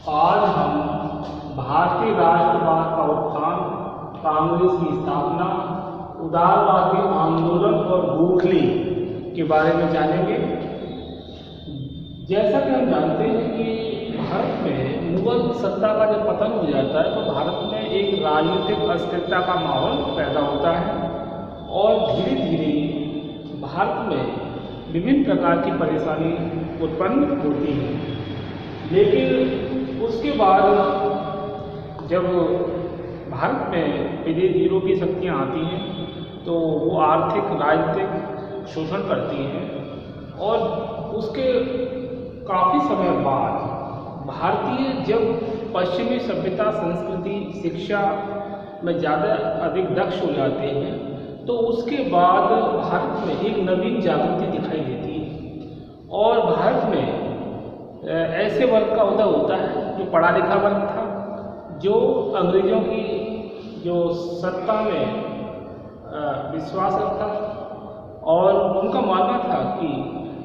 आज हम भारतीय राष्ट्रवाद का उत्थान, कांग्रेस की स्थापना, उदारवादी आंदोलन और गोखले के बारे में जानेंगे। जैसा कि हम जानते हैं कि भारत में मुगल सत्ता का जब पतन हो जाता है तो भारत में एक राजनीतिक अस्थिरता का माहौल पैदा होता है और धीरे धीरे भारत में विभिन्न प्रकार की परेशानी उत्पन्न होती है। लेकिन उसके बाद जब भारत में विदेशी यूरोपीय शक्तियाँ आती हैं तो वो आर्थिक राजनीतिक शोषण करती हैं और उसके काफ़ी समय बाद भारतीय जब पश्चिमी सभ्यता, संस्कृति, शिक्षा में ज़्यादा अधिक दक्ष हो जाते हैं तो उसके बाद भारत में एक नवीन जागृति दिखाई देती है और भारत में ऐसे वर्ग का उदय होता है जो पढ़ा लिखा वर्ग था, जो अंग्रेज़ों की जो सत्ता में विश्वास रखता और उनका मानना था कि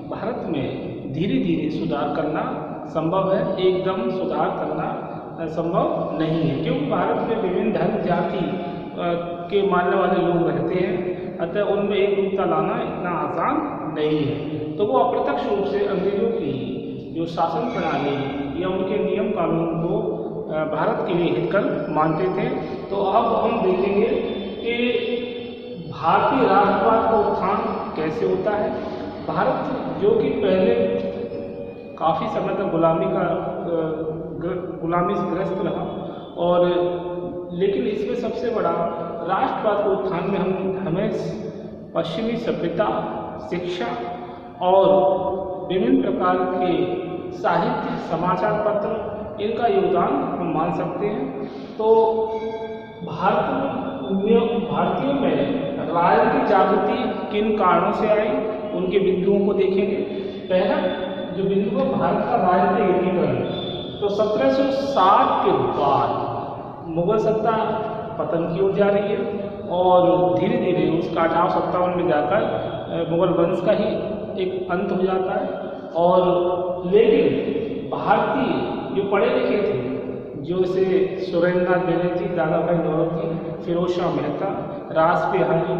भारत में धीरे धीरे सुधार करना संभव है, एकदम सुधार करना संभव नहीं है, क्योंकि भारत में विभिन्न धर्म जाति के मानने वाले लोग रहते हैं, अतः उनमें एक रूपता लाना इतना आसान नहीं है। तो वो अप्रत्यक्ष रूप से अंग्रेज़ों की जो शासन प्रणाली या उनके नियम कानून को भारत के लिए हितकर मानते थे। तो अब हम देखेंगे कि भारतीय राष्ट्रवाद का उत्थान कैसे होता है। भारत जो कि पहले काफ़ी समय तक गुलामी से ग्रस्त रहा और लेकिन इसमें सबसे बड़ा राष्ट्रवाद के उत्थान में हमें पश्चिमी सभ्यता, शिक्षा और विभिन्न प्रकार के साहित्य, समाचार पत्र, इनका योगदान हम मान सकते हैं। तो भारतीयों में राजनीतिक जागृति किन कारणों से आई, उनके बिंदुओं को देखेंगे। पहला जो बिंदु है भारत का राजनीतिक एकीकरण। तो 1760 के बाद मुगल सत्ता पतन की ओर जा रही है और धीरे धीरे उसका 1857 में जाकर मुगल वंश का ही एक अंत हो जाता है। और लेकिन भारतीय जो पढ़े लिखे थे, जो से सुरेंद्रनाथ बनर्जी, दादा भाई नौरोजी, फिरोज शाह मेहता, रास बिहारी,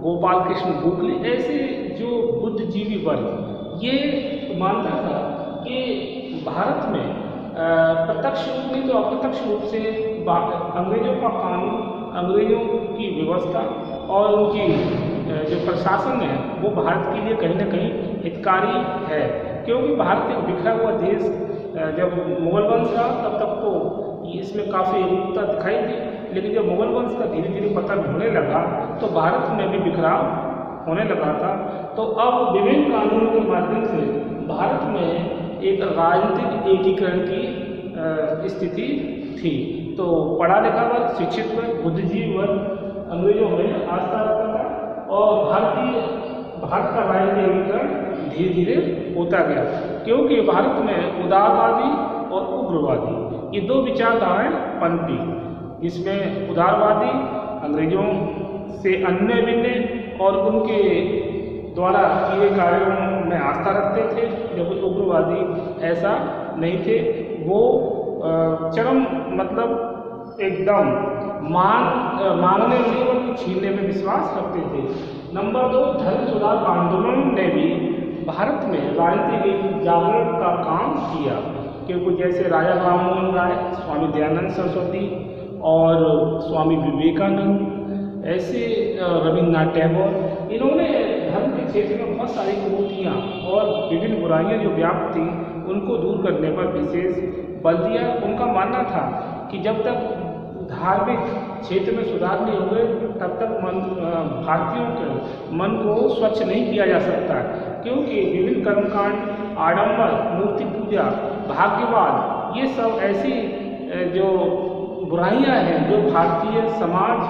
गोपाल कृष्ण गोखले, ऐसे जो बुद्धिजीवी वर्ग ये मानता था कि भारत में प्रत्यक्ष रूप नहीं तो अप्रत्यक्ष रूप से अंग्रेजों का कानून, अंग्रेजों की व्यवस्था और उनकी जो प्रशासन है वो भारत के लिए कहीं ना कहीं हितकारी है, क्योंकि भारत एक बिखरा हुआ देश जब मुगल वंश रहा तब तक तो इसमें काफ़ी एकता दिखाई दी, लेकिन जब मुगल वंश का धीरे धीरे पतन होने लगा तो भारत में भी बिखराव होने लगा था। तो अब विभिन्न कानूनों के माध्यम से भारत में एक राजनीतिक एकीकरण की स्थिति थी। तो पढ़ा लिखा वर्ग, शिक्षित वर्ग, बुद्धिजीवी वर्ग अंग्रेजों में आस्था रखता था और भारत का राजनीतिक एकीकरण धीरे धीरे होता गया, क्योंकि भारत में उदारवादी और उग्रवादी ये दो विचारधाराएं पनपी, जिसमें उदारवादी अंग्रेजों से अन्य भिन्न और उनके द्वारा किए कार्यों में आस्था रखते थे, जबकि उग्रवादी ऐसा नहीं थे। वो चरम मतलब एकदम मांगने में और छीनने में विश्वास रखते थे। नंबर 2, धर्म सुधार आंदोलन ने भी भारत में राजनीतिक जागरण का काम किया, क्योंकि जैसे राजा राममोहन राय, स्वामी दयानंद सरस्वती और स्वामी विवेकानंद, ऐसे रविन्द्रनाथ टैगोर, इन्होंने धर्म के क्षेत्र में बहुत सारी कुरीतियाँ और विभिन्न बुराइयाँ जो व्याप्त थी उनको दूर करने पर विशेष बल दिया। उनका मानना था कि जब तक धार्मिक क्षेत्र में सुधार नहीं होंगे तब तक भारतीयों के मन को स्वच्छ नहीं किया जा सकता, क्योंकि विभिन्न कर्मकांड, आडंबर, मूर्ति पूजा, भाग्यवाद, ये सब ऐसी जो बुराइयां हैं जो भारतीय समाज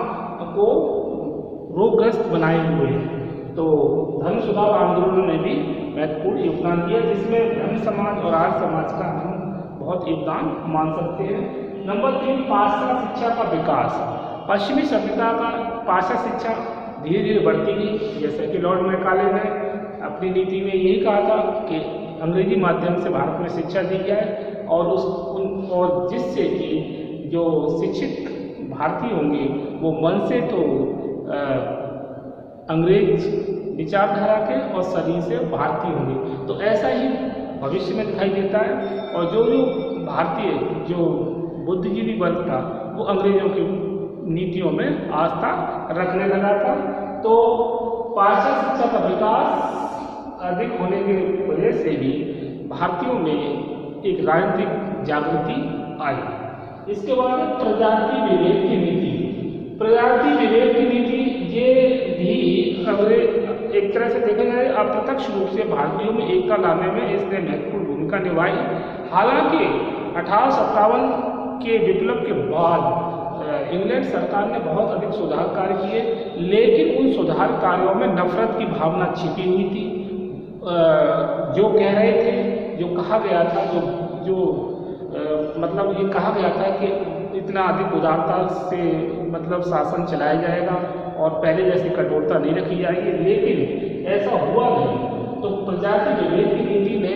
को रोगग्रस्त बनाए हुए हैं। तो धर्म सुधार आंदोलन ने भी महत्वपूर्ण योगदान दिया, जिसमें धर्म समाज और आर्य समाज का हम बहुत योगदान मान सकते हैं। नंबर 3, पाश्चात्य शिक्षा का विकास। पश्चिमी सभ्यता का पाश्चात्य शिक्षा धीरे धीरे बढ़ती गई, जैसे कि लॉर्ड मैकाले ने अपनी नीति में यही कहा था कि अंग्रेजी माध्यम से भारत में शिक्षा दी जाए और और जिससे कि जो शिक्षित भारतीय होंगे वो मन से तो अंग्रेज विचारधारा के और शरीर से भारतीय होंगे। तो ऐसा ही भविष्य में दिखाई देता है। और जो भारतीय जो बुद्धिजीवी वर्ग था वो अंग्रेजों की नीतियों में आस्था रखने लगा था। तो पाश्चात्य शिक्षा का विकास अधिक होने की वजह से भी भारतीयों में एक राजनीतिक जागृति आई। इसके बाद प्रजाति विवेक की नीति। प्रजाति विवेक की नीति ये भी अंग्रेज एक तरह से देखा जाए अप्रत्यक्ष रूप से भारतीयों में एकता लाने में इसने महत्वपूर्ण भूमिका निभाई। हालांकि 1857 के विप्लव के बाद इंग्लैंड सरकार ने बहुत अधिक सुधार कार्य किए, लेकिन उन सुधार कार्यों में नफरत की भावना छिपी हुई थी। जो कह रहे थे, जो कहा गया था, मतलब ये कहा गया था कि इतना अधिक उदारता से मतलब शासन चलाया जाएगा और पहले जैसी कठोरता नहीं रखी जाएगी, लेकिन ऐसा हुआ नहीं। तो प्रजाति विवेक की नीति ने,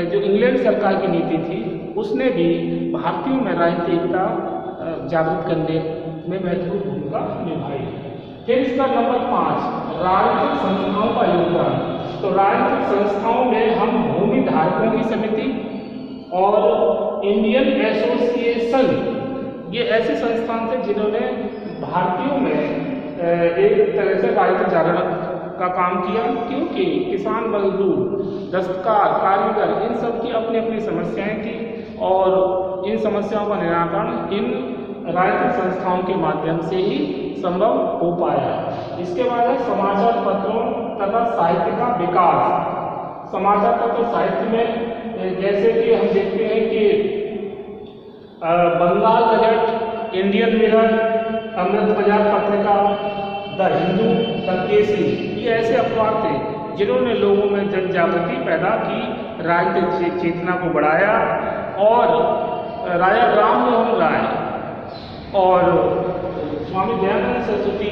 जो इंग्लैंड सरकार की नीति थी, उसने भी भारतीयों में राजनीतिक एकता जागृत करने में महत्वपूर्ण भूमिका निभाई। फिर इसका नंबर 5 राजनीतिक संस्थाओं का योगदान। तो राजनीतिक संस्थाओं में हम भूमि धारकों की समिति और इंडियन एसोसिएशन, ये ऐसे संस्थान थे जिन्होंने भारतीयों में एक तरह से राजनीतिक जागरण का काम किया, क्योंकि किसान, मजदूर, दस्तकार, कारीगर, इन सब की अपनी अपनी समस्याएं थी और इन समस्याओं का निराकरण इन राजनीतिक संस्थाओं के माध्यम से ही संभव हो पाया। इसके बाद है समाचार पत्रों तथा साहित्य का विकास। समाचार पत्र साहित्य में जैसे कि हम देखते हैं कि बंगाल गजट, इंडियन मिरर, अमृत बाजार पत्रिका, द हिंदू, द केसरी, ये ऐसे अखबार थे जिन्होंने लोगों में जन जागृति पैदा की, राजनीतिक चेतना को बढ़ाया। और राजा राम मोहन राय और स्वामी दयानंद सरस्वती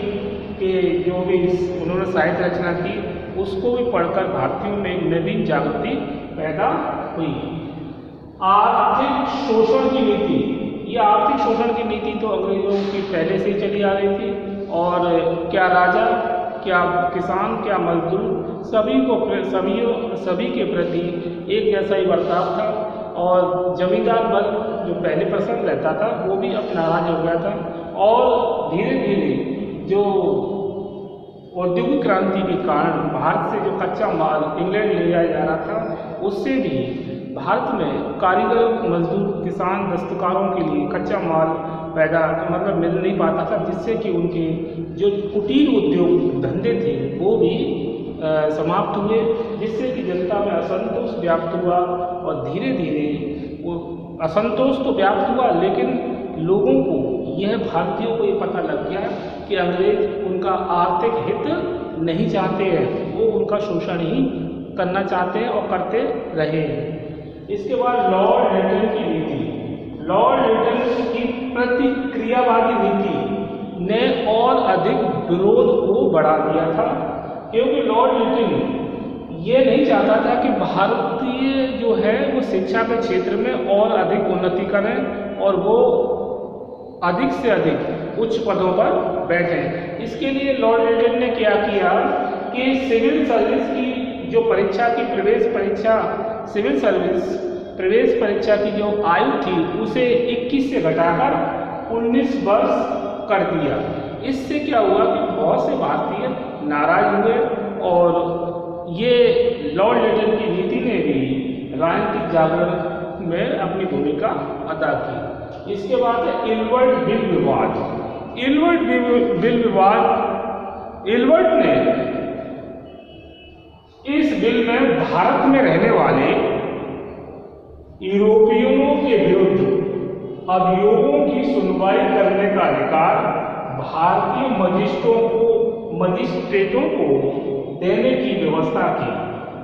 के जो भी उन्होंने साहित्य रचना की, उसको भी पढ़कर भारतीयों में एक नवीन जागृति पैदा हुई। आर्थिक शोषण की नीति। ये आर्थिक शोषण की नीति तो अंग्रेजों की पहले से ही चली आ रही थी और क्या राजा, क्या किसान, क्या मजदूर, सभी के प्रति एक जैसा ही बर्ताव था। और जमींदार वर्ग जो पहले पसंद रहता था वो भी अब नाराज हो गया था। और धीरे धीरे जो औद्योगिक क्रांति के कारण भारत से जो कच्चा माल इंग्लैंड ले जाया जा रहा था, उससे भी भारत में कारीगर, मजदूर, किसान, दस्तकारों के लिए कच्चा माल पैदा मतलब मिल नहीं पाता था, जिससे कि उनके जो कुटीर उद्योग धंधे थे वो भी समाप्त हुए, जिससे कि जनता में असंतोष व्याप्त हुआ। और धीरे धीरे वो असंतोष तो व्याप्त हुआ, लेकिन लोगों को यह, भारतीयों को ये पता लग गया कि अंग्रेज उनका आर्थिक हित नहीं चाहते हैं, वो उनका शोषण ही करना चाहते हैं और करते रहे। इसके बाद लॉर्ड लिटन की नीति। लॉर्ड लिटन की प्रतिक्रियावादी नीति ने और अधिक विरोध को बढ़ा दिया था, क्योंकि लॉर्ड लिटन ये नहीं चाहता था कि भारतीय जो है वो शिक्षा के क्षेत्र में और अधिक उन्नति करें और वो अधिक से अधिक उच्च पदों पर बैठें। इसके लिए लॉर्ड लिटन ने क्या किया कि सिविल सर्विस की जो परीक्षा की प्रवेश परीक्षा, सिविल सर्विस प्रवेश परीक्षा की जो आयु थी उसे 21 से घटाकर 19 वर्ष कर दिया। इससे क्या हुआ कि बहुत से भारतीय नाराज हुए और ये लॉर्ड लिटन की नीति ने भी राजनीतिक जागरण में अपनी भूमिका अदा की। इसके बाद है इलवर्ट बिल विवाद। इलवर्ट बिल विवाद, इलवर्ट ने इस बिल में भारत में रहने वाले यूरोपियनों के विरुद्ध अभियोगों की सुनवाई करने का अधिकार भारतीय मजिस्ट्रेटों को देने की व्यवस्था की।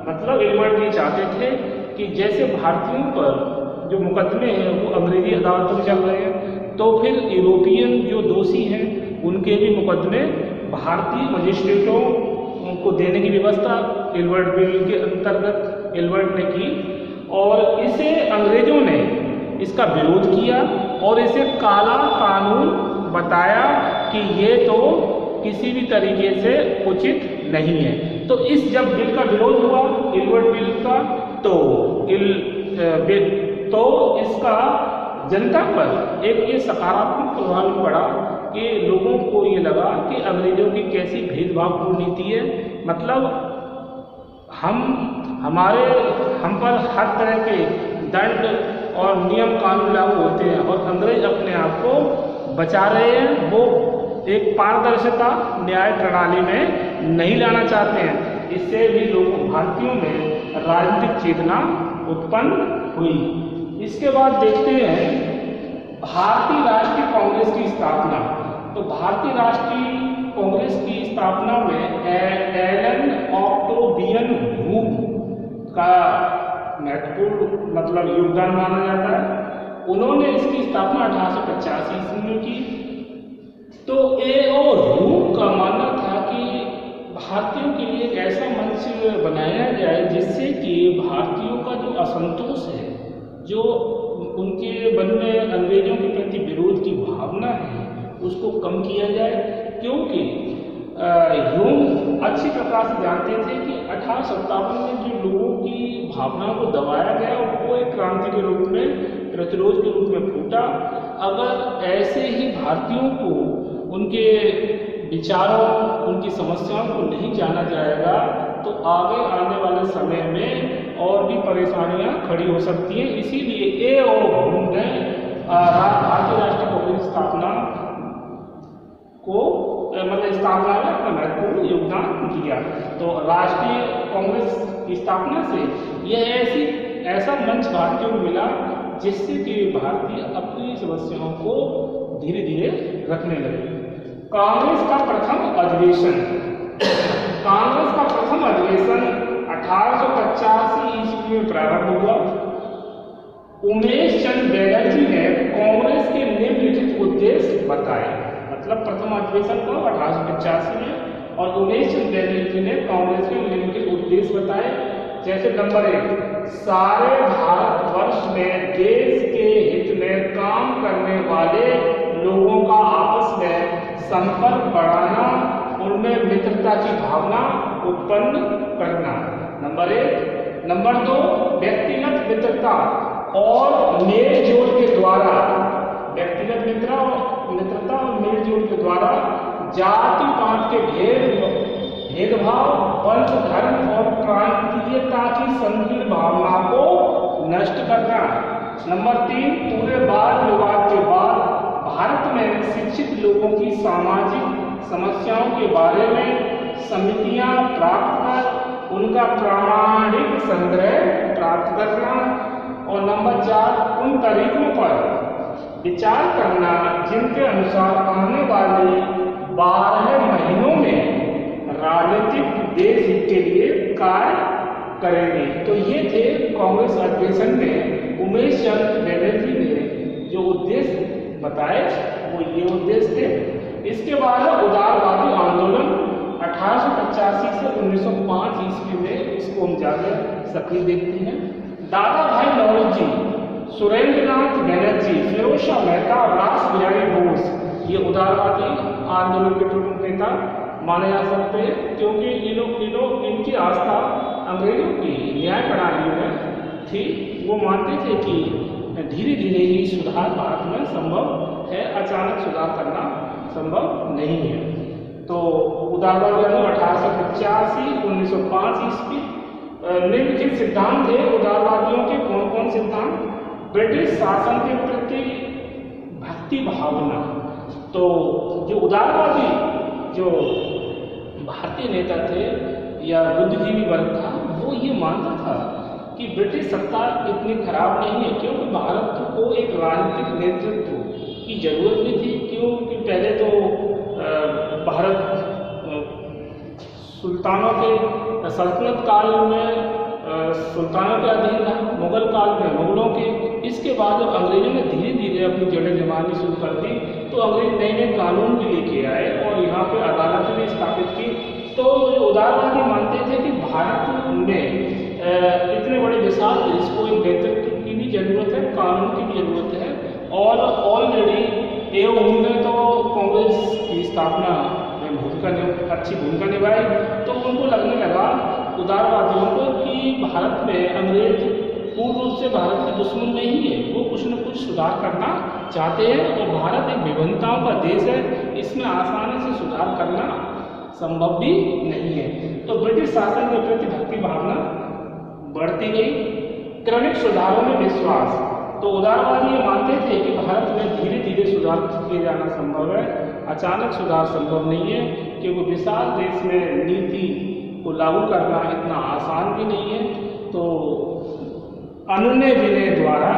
मतलब इलवर्ट ये चाहते थे कि जैसे भारतीयों पर जो मुकदमे हैं वो अंग्रेजी अदालतों में चल रहे हैं, तो फिर यूरोपियन जो दोषी हैं उनके भी मुकदमे भारतीय मजिस्ट्रेटों को देने की व्यवस्था इलवर्ट बिल के अंतर्गत इलवर्ट ने की। और इसे अंग्रेजों ने इसका विरोध किया और इसे काला कानून बताया कि ये तो किसी भी तरीके से उचित नहीं है। तो इस जब बिल का विरोध हुआ, इलवर्ट बिल का, तो इसका जनता पर एक ये सकारात्मक प्रभाव पड़ा कि लोगों को ये लगा कि अंग्रेजों की कैसी भेदभावपूर्ण नीति है, मतलब हम पर हर तरह के दंड और नियम कानून लागू होते हैं और अंग्रेज अपने आप को बचा रहे हैं। वो एक पारदर्शिता न्याय प्रणाली में नहीं लाना चाहते हैं। इससे भी लोगों भारतीयों में राजनीतिक चेतना उत्पन्न हुई। इसके बाद देखते हैं भारतीय राष्ट्रीय कांग्रेस की स्थापना। तो भारतीय राष्ट्रीय कांग्रेस की स्थापना में एलन ऑक्टेवियन हुक का महत्वपूर्ण मतलब योगदान माना जाता है। उन्होंने इसकी स्थापना 1885 ईस्वी में की। तो हुक का मानना था कि भारतीयों के लिए एक ऐसा मंच बनाया जाए जिससे कि भारतीयों का जो असंतोष है, जो उनके मन में अंग्रेजों के प्रति विरोध की भावना है, उसको कम किया जाए। क्योंकि ह्यूम अच्छी प्रकार से जानते थे कि 1857 में जो लोगों की भावनाओं को दबाया गया वो एक क्रांति के रूप में, प्रतिरोध के रूप में फूटा। अगर ऐसे ही भारतीयों को उनके विचारों, उनकी समस्याओं को नहीं जाना जाएगा तो आगे आने वाले समय में और भी परेशानियां खड़ी हो सकती हैं। इसीलिए हुक ने भारतीय राष्ट्रीय कांग्रेस की स्थापना में अपना महत्वपूर्ण योगदान दिया। तो राष्ट्रीय कांग्रेस की स्थापना से यह ऐसा मंच भारतीयों को मिला जिससे कि भारतीय अपनी समस्याओं को धीरे धीरे रखने लगे। कांग्रेस का प्रथम अधिवेशन 1885 ईस्वी में प्रारंभ हुआ। उमेश चंद्र बैनर्जी ने कांग्रेस के निम्नलिखित उद्देश्य बताए। मतलब प्रथम अधिवेशन को 1885 में और उमेश चंद्र बैनर्जी ने कांग्रेस के निम्नलिखित उद्देश्य बताए। जैसे नंबर 1, सारे भारतवर्ष में देश के हित में काम करने वाले लोगों का आपस में संपर्क बढ़ाना, उनमें मित्रता की भावना उत्पन्न करना। नंबर 1। नंबर 2, व्यक्तिगत मित्रता और मेल जोल के द्वारा, व्यक्तिगत मित्रता और मेल जोल के द्वारा जाति पात के भेदभाव, वंश, धर्म और प्रांतीयता की संकीर्ण भावना को नष्ट करना। नंबर 3, पूरे वाद विवाद के बाद भारत में शिक्षित लोगों की सामाजिक समस्याओं के बारे में समितियां प्राप्त कर उनका प्रामाणिक संग्रह प्राप्त करना। और नंबर 4, उन तरीकों पर विचार करना जिनके अनुसार आने वाले 12 महीनों में राजनीतिक देश हित के लिए कार्य करेंगे। तो ये थे कांग्रेस अधिवेशन में उमेश चंद्र बैनर्जी ने जो उद्देश्य बताए, वो ये उद्देश्य थे। इसके बाद उदारवादी आंदोलन 1885 से 1905 ईस्वी में, इसको हम ज़्यादा सक्रिय देखते हैं। दादा भाई नौरोजी, सुरेंद्रनाथ बैनर्जी, फिरोज शाह मेहता और रास बिहारी बोस ये उदारवादी आंदोलन के प्रमुख नेता माने जा सकते हैं। क्योंकि इनकी आस्था अंग्रेजों की न्याय प्रणाली में थी। वो मानते थे कि धीरे धीरे ही सुधार भारत में संभव है, अचानक सुधार करना संभव नहीं है। तो उदारवादी 1885 1905 ईस्वी। निम्नलिखित सिद्धांत थे उदारवादियों के। कौन कौन सिद्धांत? ब्रिटिश शासन के प्रति भक्ति भावना। तो जो उदारवादी जो भारतीय नेता थे या बुद्धिजीवी वर्ग था, वो ये मानता था कि ब्रिटिश सत्ता इतनी खराब नहीं है, क्योंकि भारत को एक राजनीतिक नेतृत्व की जरूरत भी थी। क्योंकि पहले तो भारत सुल्तानों के सल्तनत काल में सुल्तानों के अधीन था, मुगल काल में मुगलों के। इसके बाद जब अंग्रेजों ने धीरे धीरे अपनी जड़ें जमानी शुरू कर दी तो अंग्रेज नए नए कानून भी लेके आए और यहाँ पे अदालतें भी स्थापित की। तो जो उदारवादी मानते थे कि भारत में इतने बड़े विशाल देश को एक नेतृत्व की भी जरूरत है, कानून की भी जरूरत है। और ऑलरेडी उन्होंने तो कांग्रेस की स्थापना में अच्छी भूमिका निभाई, तो उनको लगने लगा उदारवादियों को कि भारत में अंग्रेज पूर्ण रूप से भारत के दुश्मन नहीं है, वो कुछ न कुछ सुधार करना चाहते हैं और भारत एक विभिन्नताओं का देश है, इसमें आसानी से सुधार करना संभव भी नहीं है। तो ब्रिटिश शासन के प्रति भक्ति भावना बढ़ती गई। क्रमिक सुधारों में विश्वास, तो उदारवादी ये मानते थे कि भारत में धीरे धीरे सुधार किए जाना संभव है, अचानक सुधार संभव नहीं है, क्योंकि विशाल देश में नीति को लागू करना इतना आसान भी नहीं है। तो अनुनय विनय द्वारा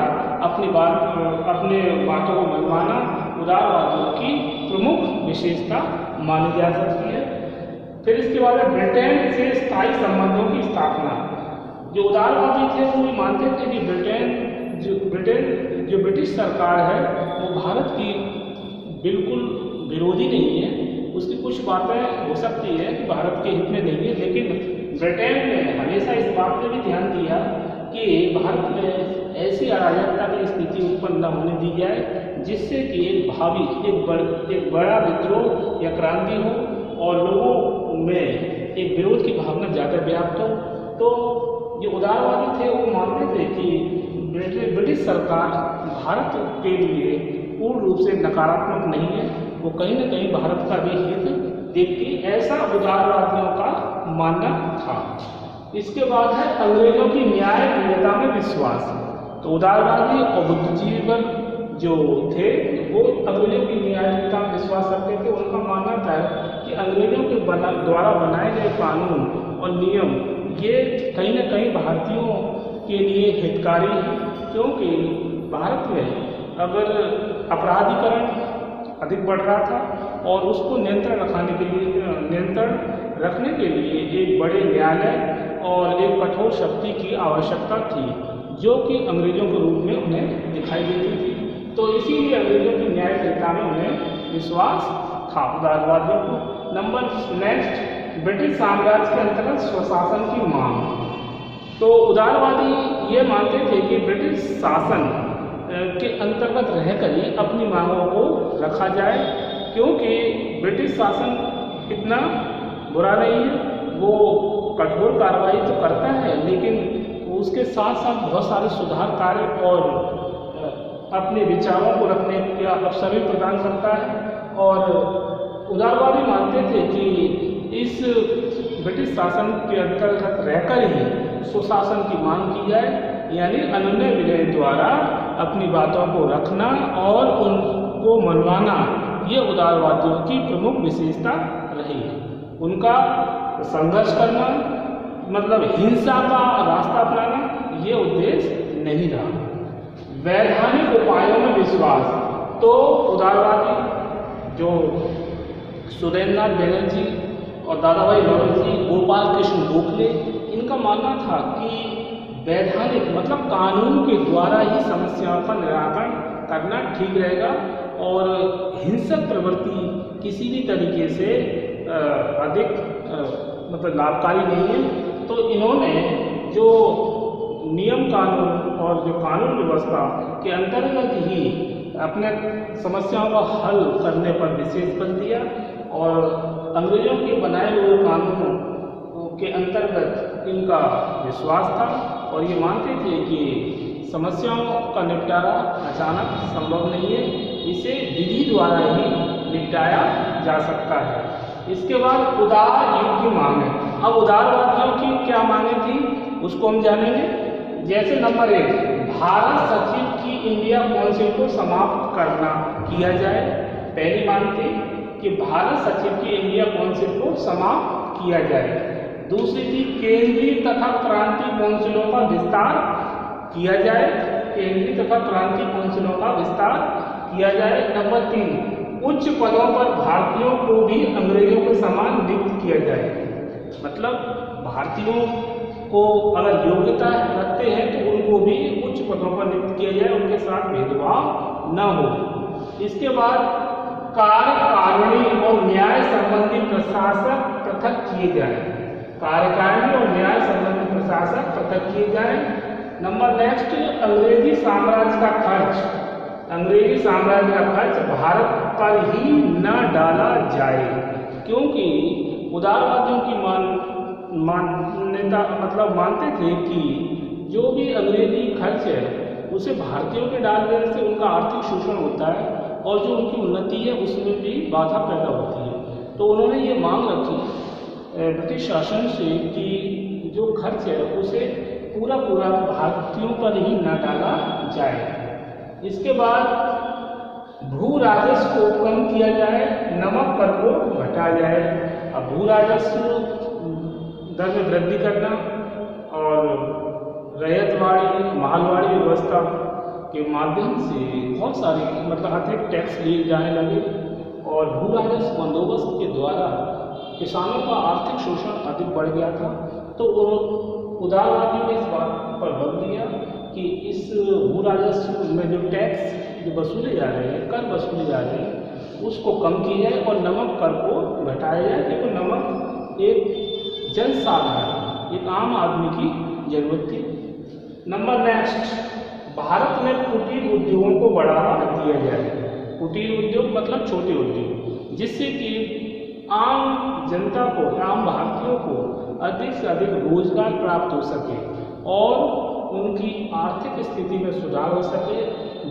अपनी बातों को मनवाना उदारवादियों की प्रमुख विशेषता मानी जा सकती है। फिर इसके बाद ब्रिटेन से स्थायी संबंधों की स्थापना। जो उदारवादी थे वो ये मानते थे कि जो ब्रिटिश सरकार है वो भारत की बिल्कुल विरोधी नहीं है, उसकी कुछ बातें हो सकती है कि भारत के हित में नहीं है, लेकिन ब्रिटेन ने हमेशा इस बात पर भी ध्यान दिया कि भारत में ऐसी अराजकता की स्थिति उत्पन्न न होने दी जाए जिससे कि एक बड़ा विद्रोह या क्रांति हो और लोगों में एक विरोध की भावना ज़्यादा व्याप्त हो। तो जो उदारवादी थे वो मानते थे कि ब्रिटिश सरकार भारत के लिए पूर्ण रूप से नकारात्मक नहीं है, वो कहीं न कहीं भारत का भी हित देखती, ऐसा उदारवादियों का मानना था। इसके बाद है अंग्रेजों की न्याय प्रियता में विश्वास। तो उदारवादी और बुद्धिजीवी जो थे वो अंग्रेजों की न्यायप्रियता में विश्वास रखते थे। उनका मानना था कि अंग्रेजों के द्वारा बनाए गए कानून और नियम ये कहीं न कहीं भारतीयों के लिए हितकारी है, क्योंकि भारत में अगर अपराधीकरण अधिक बढ़ रहा था और उसको नियंत्रण रखने के लिए एक बड़े न्यायालय और एक कठोर शक्ति की आवश्यकता थी, जो कि अंग्रेजों के रूप में उन्हें दिखाई देती थी। तो इसीलिए अंग्रेजों की न्यायप्रियता में उन्हें विश्वास था उदारवादियों को। नंबर नेक्स्ट, ब्रिटिश साम्राज्य के अंतर्गत स्वशासन की मांग। तो उदारवादी ये मानते थे कि ब्रिटिश शासन के अंतर्गत रहकर ही अपनी मांगों को रखा जाए, क्योंकि ब्रिटिश शासन इतना बुरा नहीं है, वो कठोर कार्रवाई तो करता है लेकिन उसके साथ साथ बहुत सारे सुधार कार्य और अपने विचारों को रखने का अवसर भी प्रदान करता है। और उदारवादी मानते थे कि इस ब्रिटिश शासन के अंतर्गत रहकर ही सुशासन की मांग की जाए, यानी अनुनय विनय द्वारा अपनी बातों को रखना और उनको मनवाना, ये उदारवादियों की प्रमुख विशेषता रही है। उनका संघर्ष करना मतलब हिंसा का रास्ता अपनाना ये उद्देश्य नहीं रहा। वैधानिक उपायों में विश्वास। तो उदारवादी जो सुरेंद्रनाथ बनर्जी और दादाभाई नौरोजी, गोपाल कृष्ण गोखले, इनका मानना था कि वैधानिक मतलब कानून के द्वारा ही समस्याओं का निराकरण करना ठीक रहेगा और हिंसक प्रवृत्ति किसी भी तरीके से अधिक मतलब लाभकारी नहीं है। तो इन्होंने जो नियम कानून और जो कानून व्यवस्था के अंतर्गत ही अपने समस्याओं का हल करने पर विशेष बल दिया और अंग्रेजों के बनाए हुए कानूनों के अंतर्गत इनका विश्वास था और ये मानते थे कि समस्याओं का निपटारा अचानक संभव नहीं है, इसे विधि द्वारा ही निपटाया जा सकता है। इसके बाद उदार युग की मांग है। अब उदारवादियों की क्या मांगे थी उसको हम जानेंगे। जैसे नंबर 1, भारत सचिव की इंडिया काउंसिल को समाप्त करना किया जाए। पहली मांग थी कि भारत सचिव की इंडिया काउंसिल को समाप्त किया जाए। दूसरी थी केंद्रीय तथा प्रांतीय काउंसिलों का विस्तार किया जाए। केंद्रीय तथा प्रांतीय काउंसिलों का विस्तार किया जाए। नंबर 3, उच्च पदों पर भारतीयों को भी अंग्रेजों के समान नियुक्त किया जाए। मतलब भारतीयों को अगर योग्यता रखते हैं तो उनको भी उच्च पदों पर नियुक्त किया जाए, उनके साथ भेदभाव न हो। इसके बाद कार्यकारिणी और न्याय संबंधी प्रशासक पृथक किए जाए। कार्यकारिणी और न्याय संबंधी प्रशासक पृथक किए जाए। नंबर नेक्स्ट, अंग्रेजी साम्राज्य का खर्च। अंग्रेजी साम्राज्य का खर्च भारत पर ही न डाला जाए, क्योंकि उदारवादियों की मान्यता मतलब मानते थे कि जो भी अंग्रेजी खर्च है उसे भारतीयों के डाल देने से उनका आर्थिक शोषण होता है और जो उनकी उन्नति है उसमें भी बाधा पैदा होती है। तो उन्होंने ये मांग रखी ब्रिटिश शासन से कि जो खर्च है उसे पूरा पूरा भारतीयों पर ही न डाला जाए। इसके बाद भू राजस्व को कम किया जाए, नमक कर को घटाया जाए। अब भू राजस्व दर में वृद्धि करना और रैयतवाड़ी मालवाड़ी व्यवस्था के माध्यम से बहुत सारे मतलब अतिरिक्त टैक्स लिए जाने लगे और भू राजस्व बंदोबस्त के द्वारा किसानों का आर्थिक शोषण अधिक बढ़ गया था। तो उदारवादियों ने इस बात पर बल दिया कि इस भू राजस्व में जो टैक्स जो वसूले जा रहे हैं, कर वसूले जा रहे हैं, उसको कम किया जाए और नमक कर को घटाया जाए, क्योंकि नमक एक जन साधारण एक आम आदमी की जरूरत थी। नंबर नेक्स्ट, भारत में कुटीर उद्योगों को बढ़ावा दिया जाए। कुटीर उद्योग मतलब छोटे उद्योग, जिससे कि आम जनता को, आम भारतीयों को अधिक से अधिक रोजगार प्राप्त हो सके और उनकी आर्थिक स्थिति में सुधार हो सके,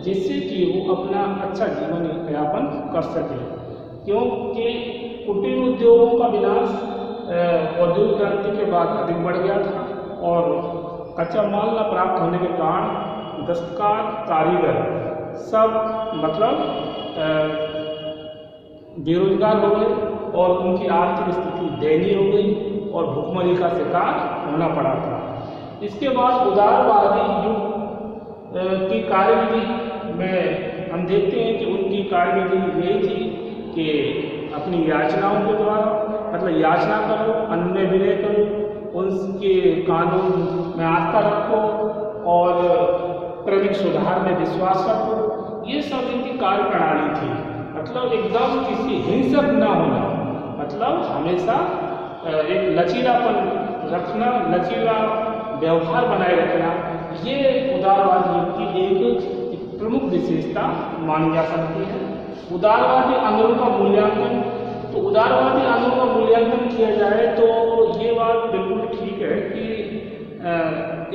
जिससे कि वो अपना अच्छा जीवन यापन कर सके। क्योंकि कुटीर उद्योगों का विनाश औद्योगिक क्रांति के बाद अधिक बढ़ गया था और कच्चा माल न प्राप्त होने के कारण दस्तकार, कारीगर सब मतलब बेरोजगार हो गए और उनकी आर्थिक स्थिति दयनीय हो गई और भुखमरी का शिकार होना पड़ा था। इसके बाद उदारवादी युग की कार्यविधि में हम देखते हैं कि उनकी कार्यविधि यही थी कि अपनी याचनाओं के द्वारा मतलब याचना करो, अन्न में विनय करो, उनके कानून में आस्था रखो और क्रमिक सुधार में विश्वास रखो। ये सब इनकी कार्य प्रणाली थी। मतलब एकदम किसी हिंसक न होना, मतलब हमेशा एक लचीलापन रखना, लचीला व्यवहार बनाए रखना, ये उदारवाद युग की एक प्रमुख विशेषता मानी जा सकती है। उदारवादी आंदोलन का मूल्यांकन, तो उदारवादी आंदोलन का मूल्यांकन किया जाए तो ये बात बिल्कुल ठीक है कि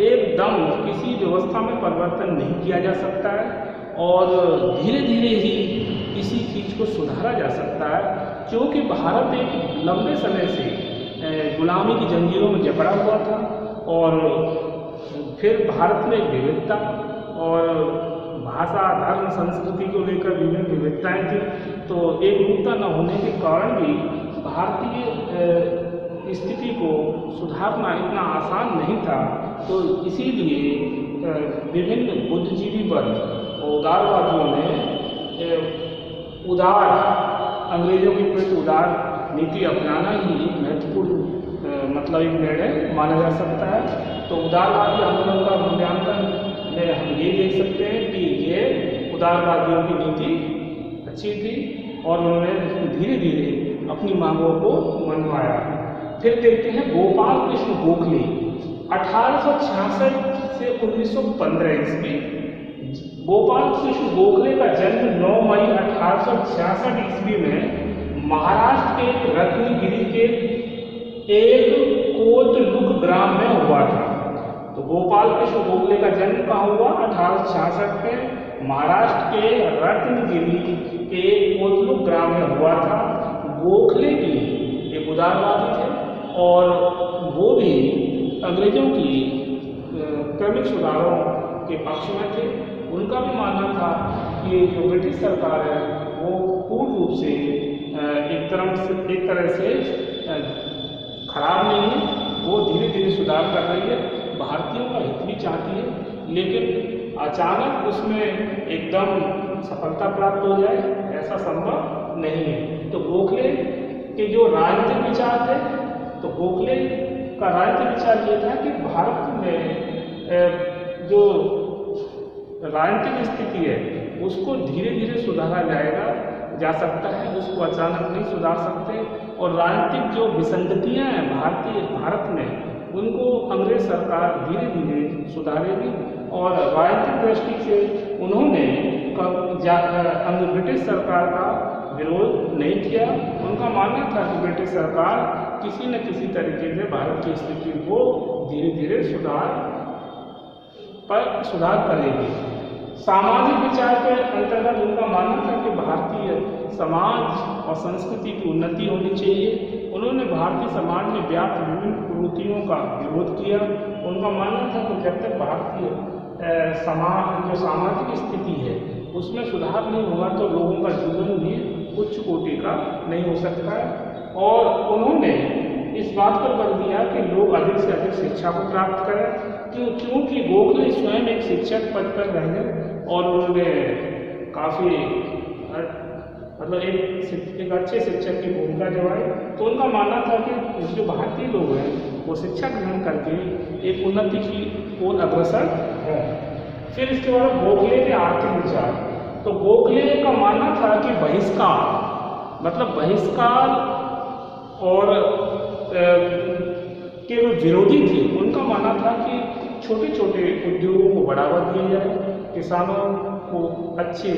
एकदम किसी व्यवस्था में परिवर्तन नहीं किया जा सकता है और धीरे धीरे ही किसी चीज़ को सुधारा जा सकता है, क्योंकि भारत एक लंबे समय से गुलामी की जंजीरों में जकड़ा हुआ था और फिर भारत में विविधता और भाषा, धर्म, संस्कृति को लेकर विभिन्न विविधताएं थी। तो एक रूपता न होने के कारण भी भारतीय स्थिति को सुधारना इतना आसान नहीं था। तो इसीलिए विभिन्न बुद्धिजीवी वर्ग और उदारवादियों ने उदार अंग्रेजों के प्रति उदार नीति अपनाना ही महत्वपूर्ण मतलब एक निर्णय माना जा सकता है। तो उदारवादी आंदोलन का मूल्यांकन में हम ये देख सकते हैं कि ये उदारवादियों की नीति अच्छी थी और उन्होंने धीरे धीरे अपनी मांगों को मनवाया। फिर देखते हैं गोपाल कृष्ण गोखले 1866 से 1915 ईस्वी। गोपाल कृष्ण गोखले का जन्म 9 मई 1866 ईस्वी में महाराष्ट्र के रत्नगिरी के एक कोतलुक ग्राम में हुआ था। तो गोपाल कृष्ण गोखले का जन्म कहाँ हुआ? 1866 में महाराष्ट्र के रत्नगिरी के कोतलुक ग्राम में हुआ था। गोखले भी एक उदारवादी थे और वो भी अंग्रेजों की क्रमिक सुधारों के पक्ष में थे। उनका भी मानना था कि जो ब्रिटिश सरकार है वो पूर्ण रूप से एक तरह से खराब नहीं है, वो धीरे धीरे सुधार कर रही है, भारतीयों का हित भी चाहती है, लेकिन अचानक उसमें एकदम सफलता प्राप्त हो जाए ऐसा संभव नहीं है। तो गोखले के जो राजनीतिक विचार थे, तो गोखले का राजनीतिक विचार ये था कि भारत में जो राजनीतिक स्थिति है उसको धीरे धीरे सुधारा जा सकता है, उसको अचानक नहीं सुधार सकते। और राजनीतिक जो विसंगतियाँ हैं भारत में उनको अंग्रेज सरकार धीरे धीरे सुधारेगी और राजनीतिक दृष्टि से उन्होंने ब्रिटिश सरकार का विरोध नहीं किया। उनका मानना था कि ब्रिटिश सरकार किसी न किसी तरीके से भारत की स्थिति को धीरे धीरे सुधार करेगी। सामाजिक विचार के अंतर्गत उनका मानना था कि भारतीय समाज और संस्कृति की उन्नति होनी चाहिए। उन्होंने भारतीय समाज में व्याप्त विभिन्न कुरीतियों का विरोध किया। उनका मानना था कि जब तक भारतीय समाज जो सामाजिक स्थिति है उसमें सुधार नहीं होगा तो लोगों का जीवन भी उच्च कोटि का नहीं हो सकता है। और उन्होंने इस बात पर बल दिया कि लोग अधिक से अधिक शिक्षा को प्राप्त करें, क्योंकि गोखले स्वयं एक शिक्षक पद पर रहे और उन्होंने काफ़ी मतलब एक अच्छे शिक्षक की भूमिका निभाई। तो उनका मानना था कि जो भारतीय लोग हैं वो शिक्षा ग्रहण करके एक उन्नति की ओर अग्रसर है। फिर इसके बाद गोखले के आर्थिक विचार। तो गोखले का मानना था कि बहिष्कार और के जो विरोधी थे उनका मानना था कि छोटे छोटे उद्योगों को बढ़ावा दिया जाए, किसानों को अच्छे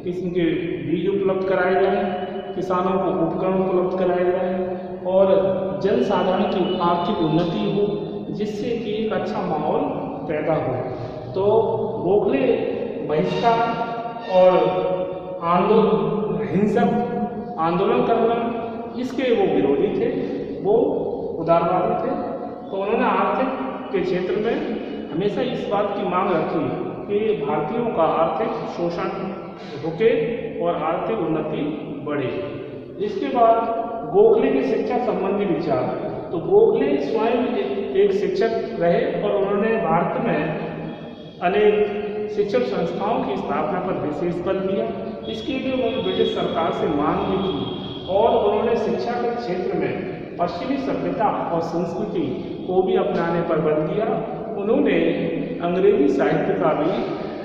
किस्म के बीज उपलब्ध कराए जाएं, किसानों को उपकरण उपलब्ध कराए जाएं और जन साधारण की आर्थिक उन्नति हो, जिससे कि एक अच्छा माहौल पैदा हो। तो गोखले बहिष्कार और हिंसक आंदोलन करना इसके वो विरोधी थे, वो उदारवादी थे। तो उन्होंने आर्थिक के क्षेत्र में हमेशा इस बात की मांग रखी कि भारतीयों का आर्थिक शोषण रुके और आर्थिक उन्नति बढ़े। इसके बाद गोखले के शिक्षा संबंधी विचार। तो गोखले स्वयं एक शिक्षक रहे और उन्होंने भारत में अनेक शिक्षण संस्थाओं की स्थापना पर विशेष बल दिया। इसके लिए उन्होंने ब्रिटिश सरकार से मांग भी की और उन्होंने शिक्षा के क्षेत्र में पश्चिमी सभ्यता और संस्कृति को भी अपनाने पर बल दिया। उन्होंने अंग्रेजी साहित्य का भी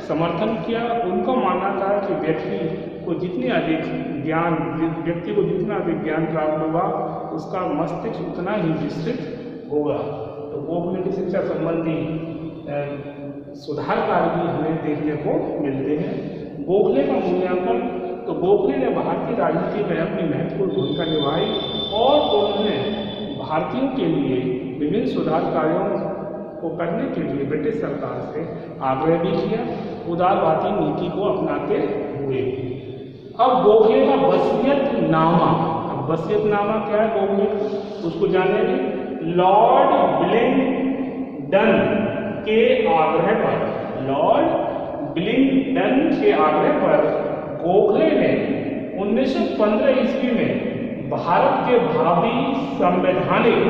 समर्थन किया। उनका मानना था कि व्यक्ति को जितना अधिक ज्ञान प्राप्त होगा उसका मस्तिष्क उतना ही विस्तृत होगा। तो गोखले की शिक्षा संबंधी सुधार कार्य भी हमें देखने को मिलते हैं। गोखले का मूल्यांकन। तो गोखले ने भारतीय राजनीति में अपनी महत्वपूर्ण भूमिका निभाई और उन्होंने भारतीयों के लिए विभिन्न सुधार कार्यों को करने के लिए ब्रिटिश सरकार से आग्रह भी किया, उदारवादी नीति को अपनाते हुए। अब गोखले का वसीयतनामा। अब वसीयतनामा क्या है गोखले का, उसको जानेंगे। लॉर्ड विलिंगडन के आग्रह पर गोखले ने 1915 ईस्वी में भारत के भावी संवैधानिक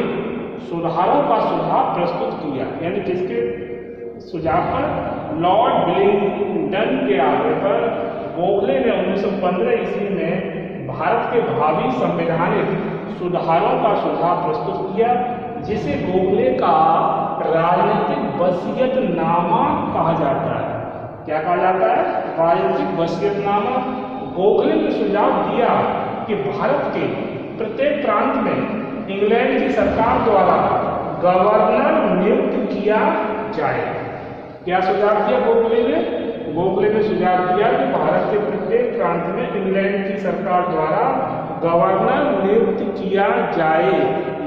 सुधारों का सुझाव प्रस्तुत किया। यानी किसके सुझाव पर? लॉर्ड विलिंगडन के आग्रह पर गोखले ने 1915 ईस्वी में भारत के भावी संवैधानिक सुधारों का सुझाव प्रस्तुत किया, जिसे गोखले का राजनीतिक वसीयतनामा कहा जाता है। क्या कहा जाता है? राजनीतिक वसीयतनामा। गोखले ने सुझाव दिया कि भारत के प्रत्येक प्रांत में इंग्लैंड की सरकार द्वारा गवर्नर नियुक्त किया जाए। क्या सुझाव दिया गोखले ने? गोखले ने सुझाव दिया कि भारत के प्रत्येक प्रांत में इंग्लैंड की सरकार द्वारा गवर्नर नियुक्त किया जाए।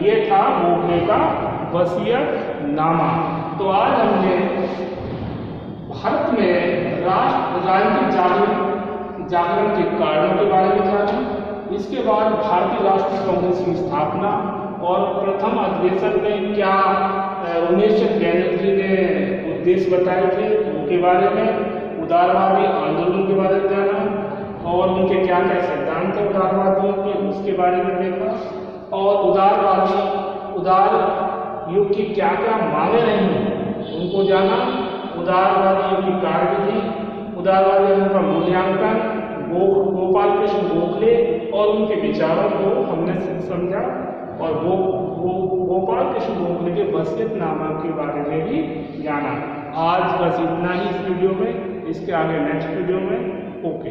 ये था गोखले का वसीयतनामा। तो आज हमने भारत में राजनीतिक जागरण के कारणों के बारे में जाना। इसके बाद भारतीय राष्ट्रीय कांग्रेस की स्थापना और प्रथम अधिवेशन में क्या उमेश बैनर्जी ने उद्देश्य बताए थे उनके बारे में, उदारवादी आंदोलन के बारे में जाना और उनके क्या क्या सिद्धांत थे उदारवादियों के, उसके बारे में देखा। और उदार युग की क्या क्या मांगे रही उनको जाना। उदारवादियों की कार्यविधि, उदारवादियों का मूल्यांकन, गोपाल कृष्ण गोखले और उनके विचारों को हमने समझा और गोपाल कृष्ण गोखले के वसीयतनामा के बारे में भी जाना। आज बस इतना ही इस वीडियो में, इसके आगे नेक्स्ट वीडियो में। ओके।